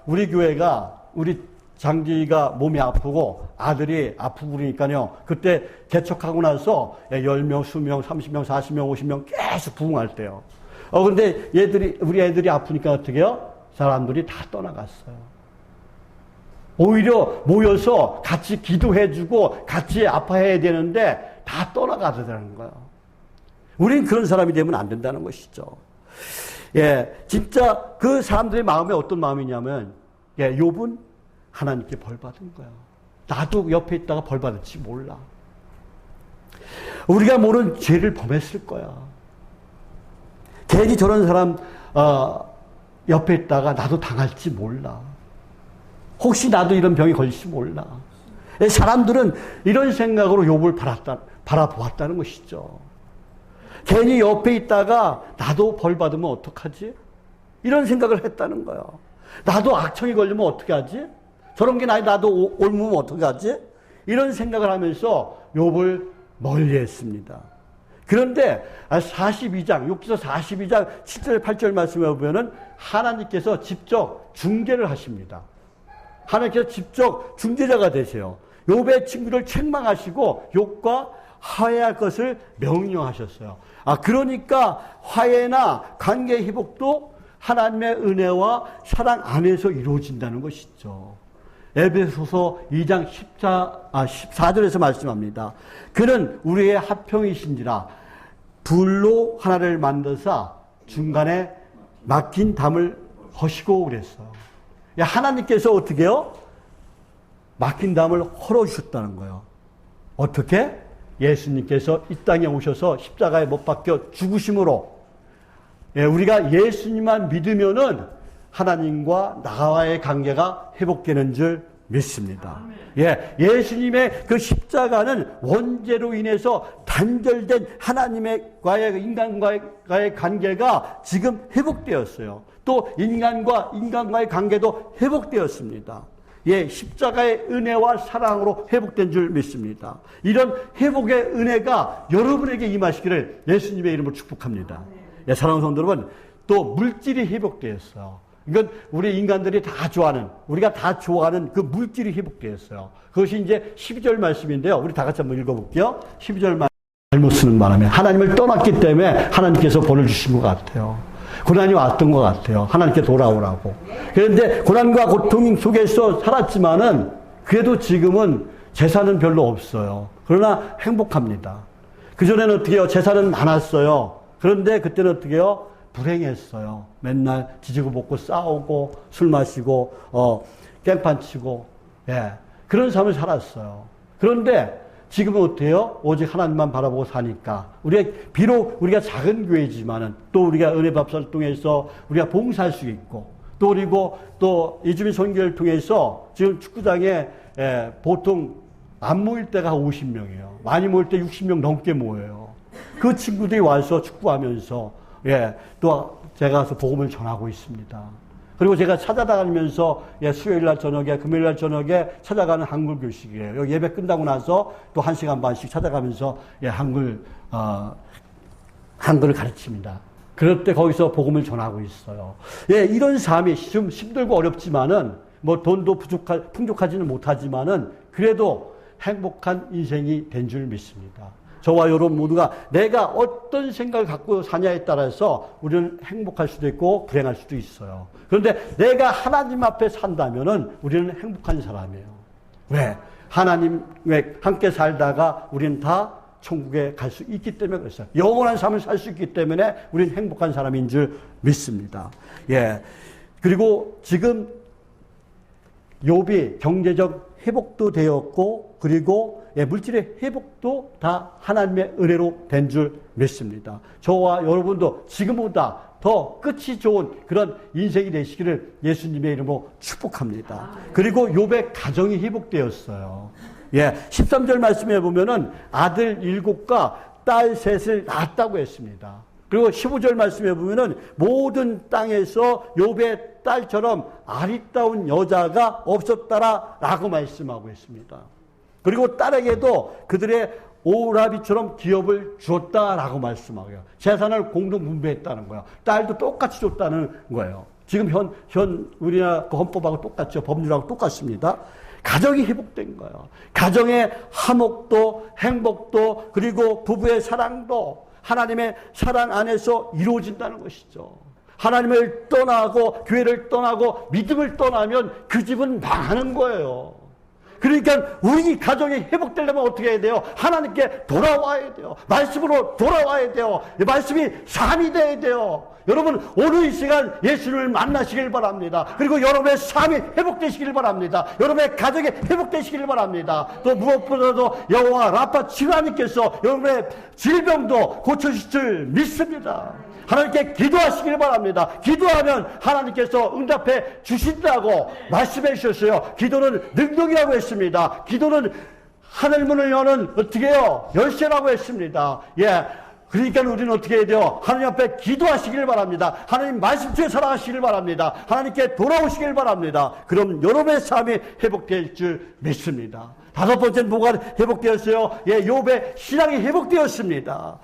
S1: 우리 교회가 우리 장지가 몸이 아프고 아들이 아프고 그러니까요. 그때 개척하고 나서 10명, 20명, 30명, 40명, 50명 계속 부흥할 때요. 근데 우리 애들이 아프니까 어떻게 해요? 사람들이 다 떠나갔어요. 오히려 모여서 같이 기도해주고 같이 아파해야 되는데 다 떠나가더라는 거예요. 우린 그런 사람이 되면 안 된다는 것이죠. 예, 진짜 그 사람들의 마음이 어떤 마음이냐면, 예, 욥은 하나님께 벌 받은 거야. 나도 옆에 있다가 벌 받을지 몰라. 우리가 모르는 죄를 범했을 거야. 괜히 저런 사람 옆에 있다가 나도 당할지 몰라. 혹시 나도 이런 병이 걸릴지 몰라. 사람들은 이런 생각으로 욥을 바라보았다는 것이죠. 괜히 옆에 있다가 나도 벌 받으면 어떡하지? 이런 생각을 했다는 거예요. 나도 악청이 걸리면 어떻게 하지? 저런 게 나도 옮으면 어떻게 하지? 이런 생각을 하면서 욥을 멀리했습니다. 그런데 42장, 욥기서 42장 7절 8절 말씀에 보면은 하나님께서 직접 중재를 하십니다. 하나님께서 직접 중재자가 되세요. 욥의 친구를 책망하시고 욥과 화해할 것을 명령하셨어요. 그러니까 화해나 관계 회복도 하나님의 은혜와 사랑 안에서 이루어진다는 것이죠. 에베소서 2장 14절에서 말씀합니다. 그는 우리의 합평이신지라 불로 하나를 만드사 중간에 막힌 담을 허시고 그랬어요. 하나님께서 어떻게 해요? 막힌 담을 헐어주셨다는 거예요. 어떻게? 예수님께서 이 땅에 오셔서 십자가에 못 박혀 죽으심으로, 우리가 예수님만 믿으면은 하나님과 나와의 관계가 회복되는 줄 믿습니다. 예수님의 그 십자가는 원죄로 인해서 단절된 하나님과의 인간과의 관계가 지금 회복되었어요. 또 인간과의 관계도 회복되었습니다. 십자가의 은혜와 사랑으로 회복된 줄 믿습니다. 이런 회복의 은혜가 여러분에게 임하시기를 예수님의 이름으로 축복합니다. 사랑하는 성도 여러분, 또 물질이 회복되었어요. 이건 우리 인간들이 다 좋아하는, 우리가 다 좋아하는 그 물질이 회복되었어요. 그것이 이제 12절 말씀인데요. 우리 다 같이 한번 읽어볼게요. 12절 말씀 잘못 쓰는 바람에 하나님을 떠났기 때문에 하나님께서 벌을 주신 것 같아요. 고난이 왔던 것 같아요. 하나님께 돌아오라고. 그런데 고난과 고통 속에서 살았지만은 그래도 지금은 재산은 별로 없어요. 그러나 행복합니다. 그전에는 어떻게 해요? 재산은 많았어요. 그런데 그때는 어떻게 해요? 불행했어요. 맨날 지지고 볶고 싸우고 술 마시고 깽판 치고 그런 삶을 살았어요. 그런데 지금은 어때요? 오직 하나님만 바라보고 사니까 비록 우리가 작은 교회지만은 또 우리가 은혜밥사를 통해서 우리가 봉사할 수 있고 그리고 또 이주민 선교를 통해서 지금 축구장에 보통 안 모일 때가 50명이에요. 많이 모일 때 60명 넘게 모여요. 그 친구들이 와서 축구하면서 또 제가 가서 복음을 전하고 있습니다. 그리고 제가 찾아다니면서 수요일날 저녁에 금요일날 저녁에 찾아가는 한글 교실이에요. 여기 예배 끝나고 나서 또 1시간 반씩 찾아가면서 한글을 가르칩니다. 그럴 때 거기서 복음을 전하고 있어요. 이런 삶이 좀 힘들고 어렵지만은 뭐 돈도 풍족하지는 못하지만은 그래도 행복한 인생이 된 줄 믿습니다. 저와 여러분 모두가 내가 어떤 생각을 갖고 사냐에 따라서 우리는 행복할 수도 있고 불행할 수도 있어요. 그런데 내가 하나님 앞에 산다면은 우리는 행복한 사람이에요. 왜? 하나님과 함께 살다가 우리는 다 천국에 갈 수 있기 때문에 그랬어요. 영원한 삶을 살 수 있기 때문에 우리는 행복한 사람인 줄 믿습니다. 그리고 지금 욥이 경제적 회복도 되었고 그리고 물질의 회복도 다 하나님의 은혜로 된 줄 믿습니다. 저와 여러분도 지금보다 더 끝이 좋은 그런 인생이 되시기를 예수님의 이름으로 축복합니다. 그리고 욥의 가정이 회복되었어요. 13절 말씀에 보면은 아들 7과 딸 3을 낳았다고 했습니다. 그리고 15절 말씀에 보면은 모든 땅에서 욥의 딸처럼 아리따운 여자가 없었다라고 말씀하고 있습니다. 그리고 딸에게도 그들의 오라비처럼 기업을 주었다라고 말씀하고요. 재산을 공동 분배했다는 거예요. 딸도 똑같이 줬다는 거예요. 지금 우리나라 헌법하고 똑같죠. 법률하고 똑같습니다. 가정이 회복된 거예요. 가정의 화목도 행복도 그리고 부부의 사랑도 하나님의 사랑 안에서 이루어진다는 것이죠. 하나님을 떠나고 교회를 떠나고 믿음을 떠나면 그 집은 망하는 거예요. 그러니까 우리 가정이 회복되려면 어떻게 해야 돼요? 하나님께 돌아와야 돼요. 말씀으로 돌아와야 돼요. 말씀이 삶이 돼야 돼요. 여러분 오늘 이 시간 예수를 만나시길 바랍니다. 그리고 여러분의 삶이 회복되시길 바랍니다. 여러분의 가정이 회복되시길 바랍니다. 또 무엇보다도 여호와 라파 치유하님께서 여러분의 질병도 고쳐주실 줄 믿습니다. 하나님께 기도하시길 바랍니다. 기도하면 하나님께서 응답해 주신다고 말씀해 주셨어요. 기도는 능력이라고 했습니다. 기도는 하늘문을 여는 어떻게 해요? 열쇠라고 했습니다. 그러니까 우리는 어떻게 해야 돼요? 하나님 앞에 기도하시길 바랍니다. 하나님 말씀주에 살아가시길 바랍니다. 하나님께 돌아오시길 바랍니다. 그럼 여러분의 삶이 회복될 줄 믿습니다. 5번째는 뭐가 회복되었어요? 욥의 신앙이 회복되었습니다.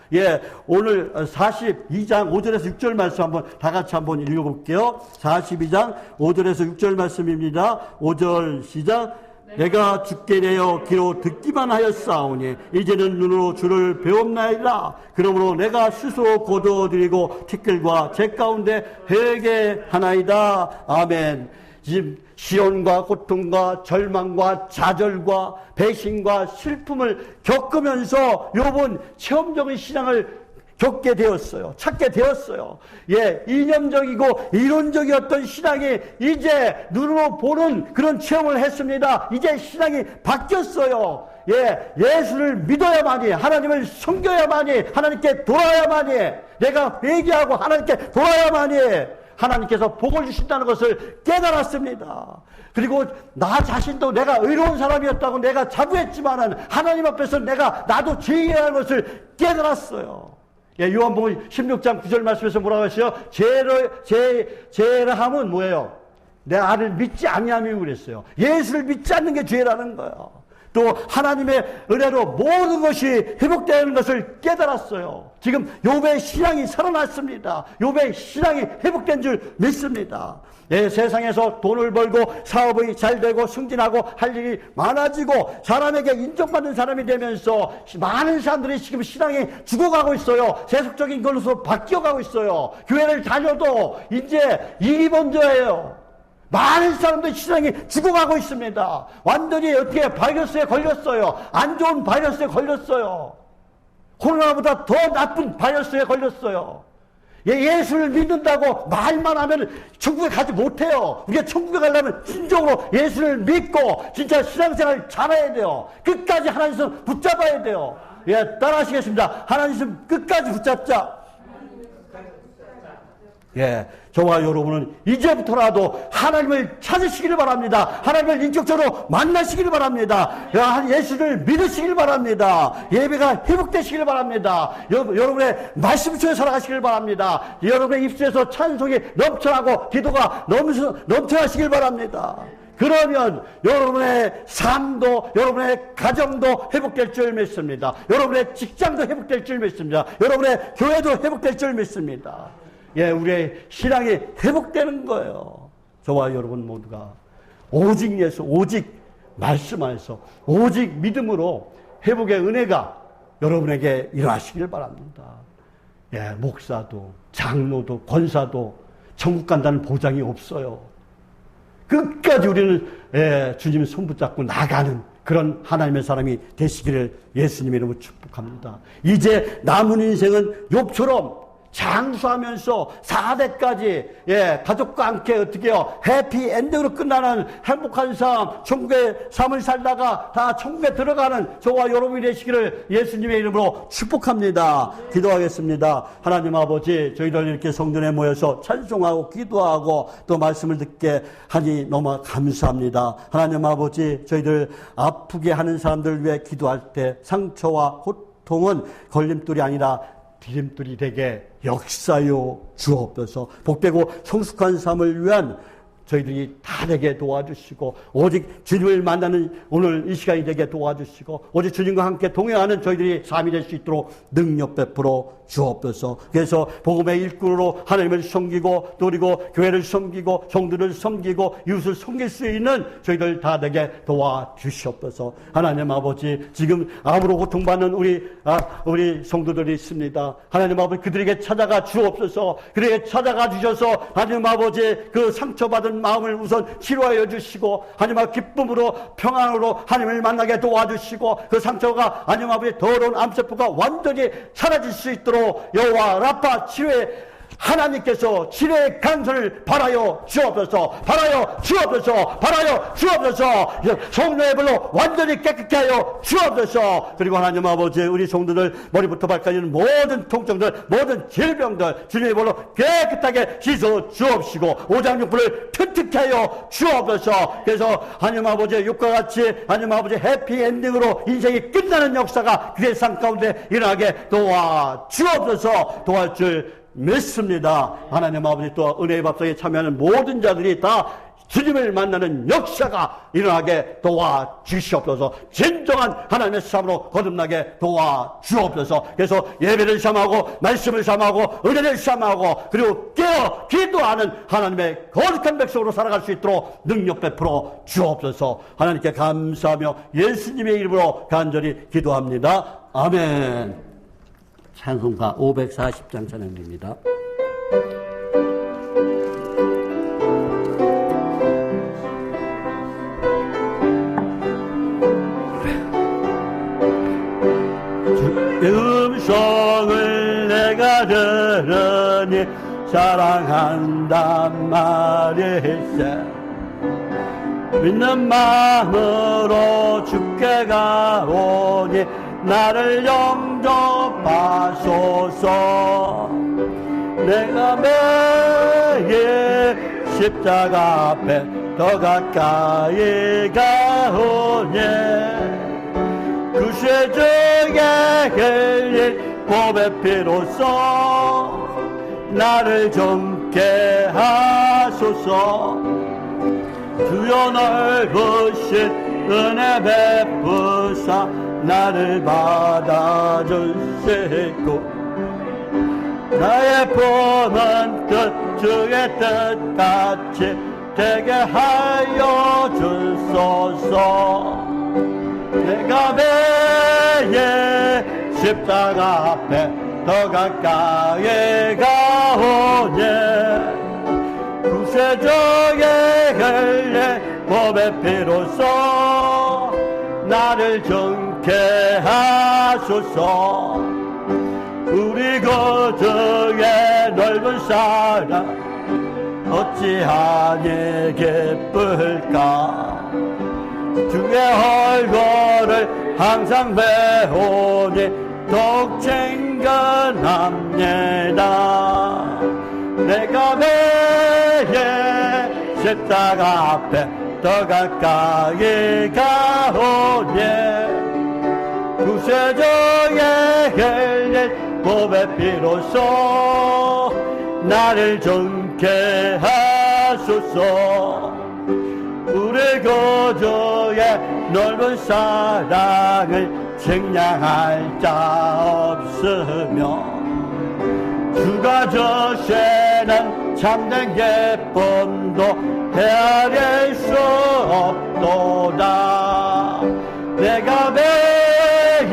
S1: 오늘 42장 5절에서 6절 말씀 한번 다 같이 한번 읽어볼게요. 42장 5절에서 6절 말씀입니다. 5절 시작. 내가 죽게 되어 귀로 듣기만 하였사오니 이제는 눈으로 주를 배웠나이다. 그러므로 내가 스스로 거두어드리고 티끌과 제 가운데 회개하나이다. 아멘. 지금 시련과 고통과 절망과 좌절과 배신과 슬픔을 겪으면서 욥은 체험적인 신앙을 겪게 되었어요. 찾게 되었어요. 이념적이고 이론적이었던 신앙이 이제 눈으로 보는 그런 체험을 했습니다. 이제 신앙이 바뀌었어요. 예수를 믿어야만이, 하나님을 섬겨야만이, 하나님께 돌아야만이, 내가 회개하고 하나님께 돌아야만이 하나님께서 복을 주신다는 것을 깨달았습니다. 그리고 나 자신도 내가 의로운 사람이었다고 내가 자부했지만은 하나님 앞에서 나도 죄인이라는 것을 깨달았어요. 요한복음 16장 9절 말씀에서 뭐라고 했어요? 죄라 함은 뭐예요? 내 아를 믿지 아니함이 그랬어요. 예수를 믿지 않는 게 죄라는 거예요. 또 하나님의 은혜로 모든 것이 회복되는 것을 깨달았어요. 지금 욥의 신앙이 살아났습니다. 욥의 신앙이 회복된 줄 믿습니다. 예, 세상에서 돈을 벌고 사업이 잘 되고 승진하고 할 일이 많아지고 사람에게 인정받는 사람이 되면서 많은 사람들이 지금 신앙이 죽어가고 있어요. 세속적인 걸로 바뀌어가고 있어요. 교회를 다녀도 이제 일이 먼저예요. 많은 사람들이 신앙이 죽어가고 있습니다. 완전히 어떻게 바이러스에 걸렸어요. 안 좋은 바이러스에 걸렸어요. 코로나보다 더 나쁜 바이러스에 걸렸어요. 예수를 믿는다고 말만 하면 천국에 가지 못해요. 우리가 천국에 가려면 진정으로 예수를 믿고 진짜 신앙생활을 잘해야 돼요. 끝까지 하나님을 붙잡아야 돼요. 예, 따라하시겠습니다. 하나님을 끝까지 붙잡자. 예, 저와 여러분은 이제부터라도 하나님을 찾으시기를 바랍니다. 하나님을 인격적으로 만나시기를 바랍니다. 예수를 믿으시기를 바랍니다. 예배가 회복되시기를 바랍니다. 여러분의 말씀 속에 살아가시기를 바랍니다. 여러분의 입술에서 찬송이 넘쳐나고 기도가 넘쳐나시기를 바랍니다. 그러면 여러분의 삶도 여러분의 가정도 회복될 줄 믿습니다. 여러분의 직장도 회복될 줄 믿습니다. 여러분의 교회도 회복될 줄 믿습니다. 예, 우리의 신앙이 회복되는 거예요. 저와 여러분 모두가 오직 예수, 오직 말씀 안에서 오직 믿음으로 회복의 은혜가 여러분에게 일어나시길 바랍니다. 예, 목사도 장로도 권사도 천국 간다는 보장이 없어요. 끝까지 우리는 주님 손 붙잡고 나가는 그런 하나님의 사람이 되시기를 예수님의 이름으로 축복합니다. 이제 남은 인생은 욥처럼 장수하면서 4대까지 가족과 함께 어떻게 해요? 해피엔딩으로 끝나는 행복한 삶, 천국의 삶을 살다가 다 천국에 들어가는 저와 여러분이 되시기를 예수님의 이름으로 축복합니다. 기도하겠습니다. 하나님 아버지, 저희들 이렇게 성전에 모여서 찬송하고 기도하고 또 말씀을 듣게 하니 너무 감사합니다. 하나님 아버지, 저희들 아프게 하는 사람들 위해 기도할 때 상처와 고통은 걸림돌이 아니라 디딤돌이 되게 역사요 주옵소서. 복되고 성숙한 삶을 위한 저희들이 다 되게 도와주시고 오직 주님을 만나는 오늘 이 시간이 되게 도와주시고 오직 주님과 함께 동행하는 저희들이 삶이 될 수 있도록 능력 베풀어 주옵소서. 그래서 복음의 일꾼으로 하나님을 섬기고 또 그리고 교회를 섬기고 성도를 섬기고 이웃을 섬길 수 있는 저희들 다 되게 도와주시옵소서. 하나님 아버지, 지금 암으로 고통받는 우리 성도들이 있습니다. 하나님 아버지, 그들에게 찾아가 주옵소서. 그들에게 찾아가 주셔서 하나님 아버지, 그 상처받은 마음을 우선 치료하여 주시고 하나님 아버지, 기쁨으로 평안으로 하나님을 만나게 도와주시고 그 상처가 하나님 아버지 더러운 암세포가 완전히 사라질 수 있도록 여호와 라파 치료의 하나님께서 치료의 간선을 바라여 주옵소서. 바라여 주옵소서. 바라여 주옵소서. 성령의 불로 완전히 깨끗게 하여 주옵소서. 그리고 하나님 아버지, 우리 성도들 머리부터 발까지는 모든 통증들, 모든 질병들 주님의 불로 깨끗하게 씻어 주옵시고 오장육부를 튼튼히 하여 주옵소서. 그래서 하나님 아버지, 욥과 같이 하나님 아버지 해피엔딩으로 인생이 끝나는 역사가 그의 삶 가운데 일어나게 도와 주옵소서. 도와줄 줄 믿습니다. 하나님 아버지, 또 은혜의 밥상에 참여하는 모든 자들이 다 주님을 만나는 역사가 일어나게 도와주시옵소서. 진정한 하나님의 삶으로 거듭나게 도와주옵소서. 그래서 예배를 삼하고 말씀을 삼하고 은혜를 삼하고 그리고 깨어 기도하는 하나님의 거룩한 백성으로 살아갈 수 있도록 능력 베풀어 주옵소서. 하나님께 감사하며 예수님의 이름으로 간절히 기도합니다. 아멘. 찬송가 540장 찬양입니다. 주의 음성을 내가 들으니 사랑한단 말일세. 믿는 마음으로 주께 가오니 나를 영접하소서. 내가 매일 십자가 앞에 더 가까이 가오니 구세주의 흘린 몸의 피로써 나를 젊게 하소서. 주여 넓으신 은혜 베푸사 나를 받아주시고 나의 품은 뜻 주의 뜻같이 되게 하여 주소서. 내가 매일 십자가 앞에 더 가까이 가오니 구세주의 흘린 몸의 피로써 나를 정케 하소서. 우리 구주의 넓은 사랑 어찌하니 기쁠까. 주의 얼굴을 항상 배우니 더욱 챙겨납니다. 내가 매일 십자가 앞에 더 가까이 가오니 구세주의 흘린 몸의 피로써 나를 정케 하소서. 우리 구주의 넓은 사랑을 측량할 자 없으며 주가 주시는 참된 기쁨도 헤아릴 수 없도다. 내가 매일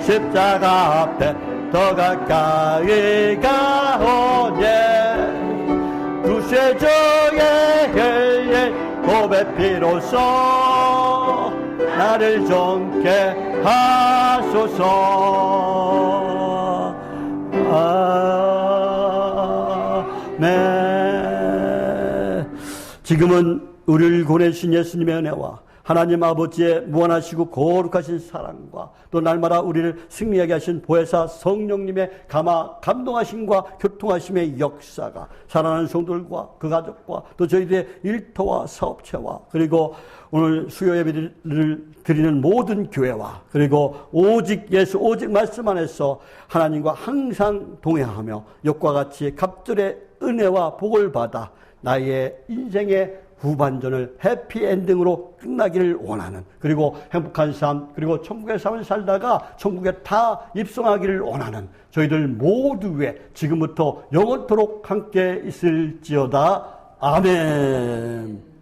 S1: 십자가 앞에 더 가까이 가오니 구세주의 흘린 몸의 피로써 나를 정케 하소서. 아멘. 지금은 우리를 보내신 예수님의 은혜와 하나님 아버지의 무한하시고 거룩하신 사랑과 또 날마다 우리를 승리하게 하신 보혜사 성령님의 감동하심과 교통하심의 역사가 사랑하는 성도들과 그 가족과 또 저희들의 일터와 사업체와 그리고 오늘 수요 예배를 드리는 모든 교회와 그리고 오직 예수 오직 말씀 안에서 하나님과 항상 동행하며 욕과 같이 갑절의 은혜와 복을 받아 나의 인생의 후반전을 해피엔딩으로 끝나기를 원하는 그리고 행복한 삶 그리고 천국의 삶을 살다가 천국에 다 입성하기를 원하는 저희들 모두의 지금부터 영원토록 함께 있을지어다. 아멘.